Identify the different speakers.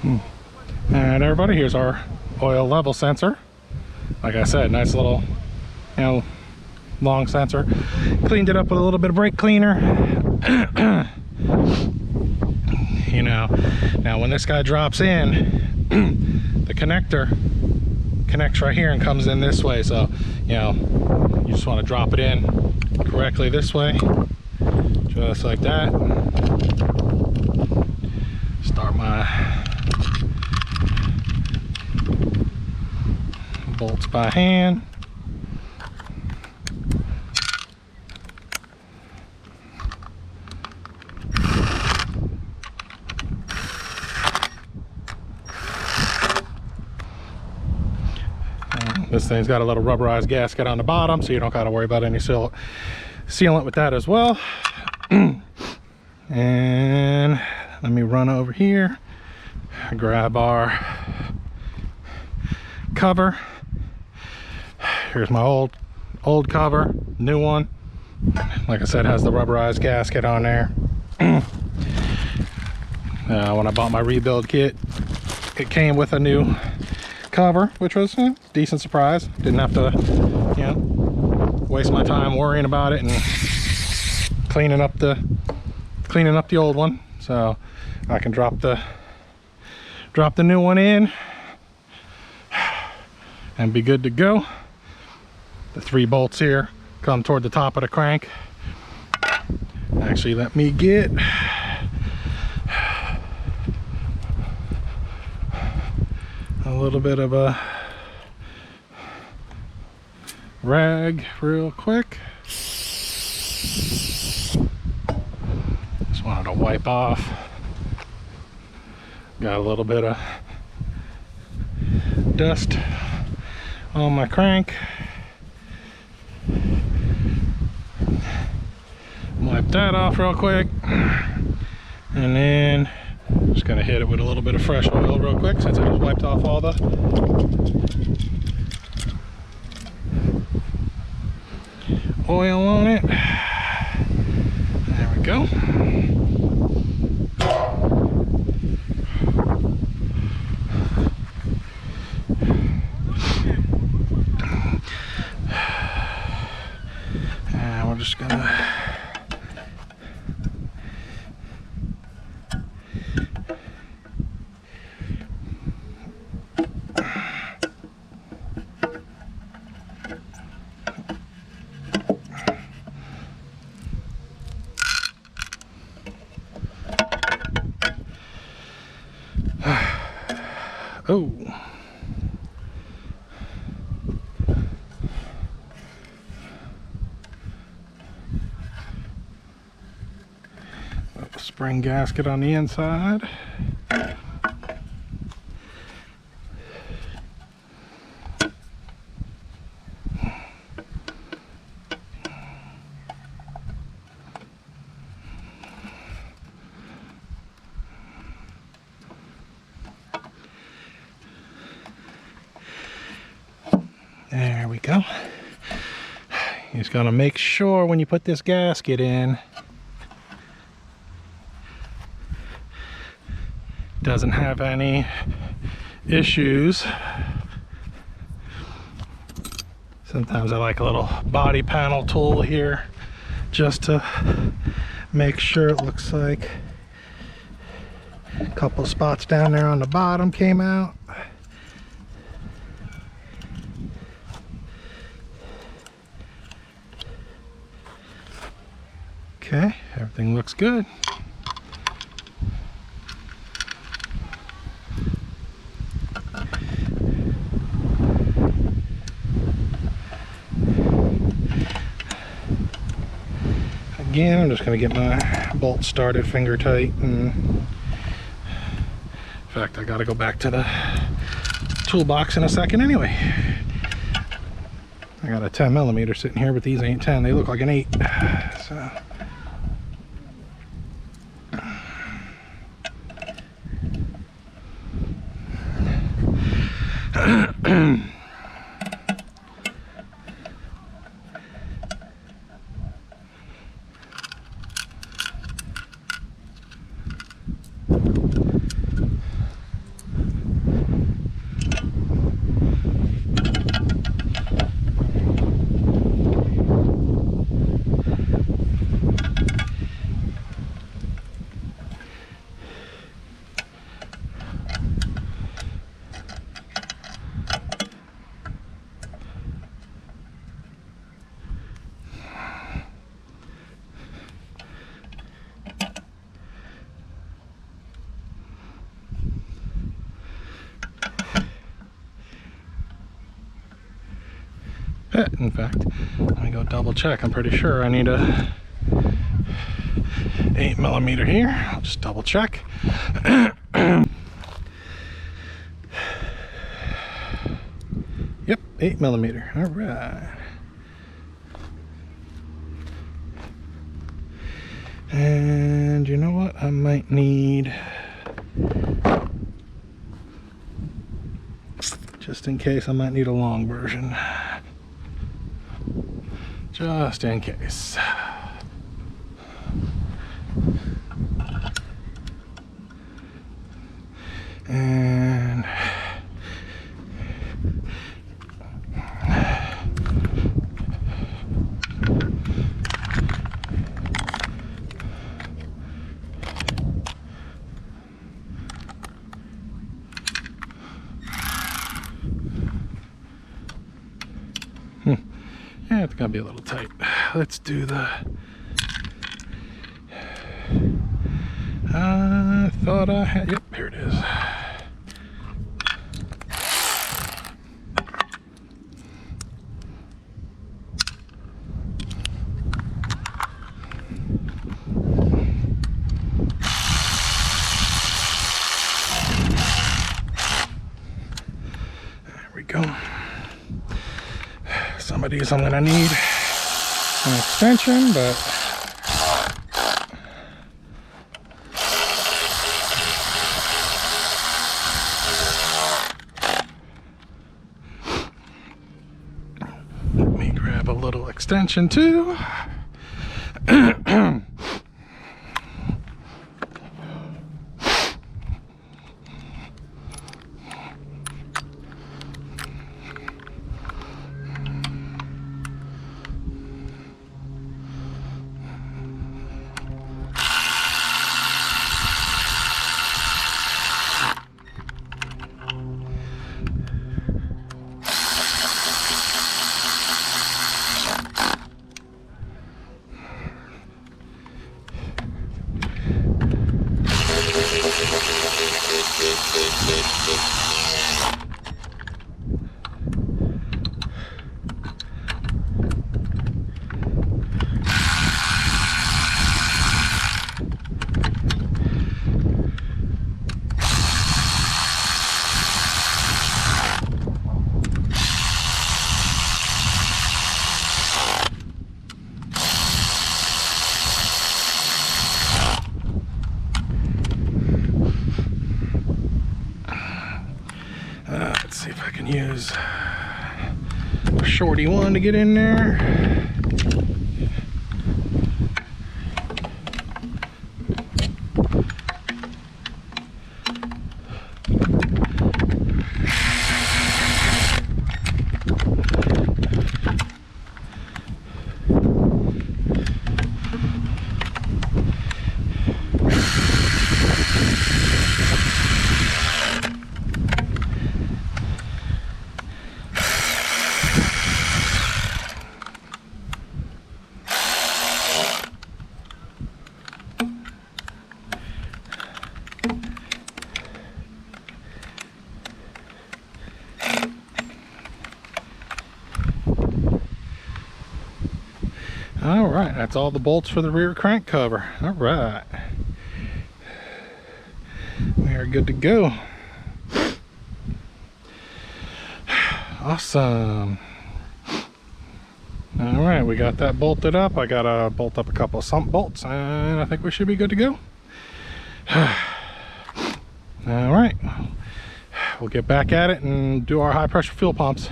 Speaker 1: And everybody, here's our oil level sensor. Like I said, nice little, long sensor. Cleaned it up with a little bit of brake cleaner. Now when this guy drops in, the connector connects right here and comes in this way. So, you just want to drop it in correctly this way, just like that. Start my bolts by hand. This thing's got a little rubberized gasket on the bottom, so you don't got to worry about any sealant with that as well. And let me run over here, grab our cover. Here's my old cover, new one. Like I said, has the rubberized gasket on there. When I bought my rebuild kit, it came with a new cover, which was a decent surprise. Didn't have to, waste my time worrying about it and cleaning up the old one. So I can drop the new one in and be good to go. The 3 bolts here come toward the top of the crank. Actually, let me get a little bit of a rag real quick. Just wanted to wipe off. Got a little bit of dust on my crank. Wipe that off real quick, and then just gonna hit it with a little bit of fresh oil real quick, since I just wiped off all the oil on it. There we go. And we're just gonna oh. Spring gasket on the inside. There we go. You just gotta make sure when you put this gasket in, doesn't have any issues. Sometimes I like a little body panel tool here just to make sure it looks like a couple spots down there on the bottom came out. Okay, everything looks good. Again, I'm just going to get my bolt started finger tight, and in fact I got to go back to the toolbox in a second anyway. I got a 10mm sitting here, but these ain't 10, they look like an 8. So fit. In fact, let me go double check. I'm pretty sure I need a 8mm here. I'll just double check. Yep, 8mm. All right. And you know what? I might need, just in case, I might need a long version. Just in case. And yeah, it's gonna be a little tight. Let's do the, I thought I had, yep, here it is. There we go. Some of these I'm gonna need an extension, but let me grab a little extension too. Let's see if I can use a shorty one to get in there. All right, that's all the bolts for the rear crank cover. All right, we are good to go. Awesome. All right, we got that bolted up. I gotta bolt up a couple of sump bolts, and I think we should be good to go. All right, we'll get back at it and do our high pressure fuel pumps.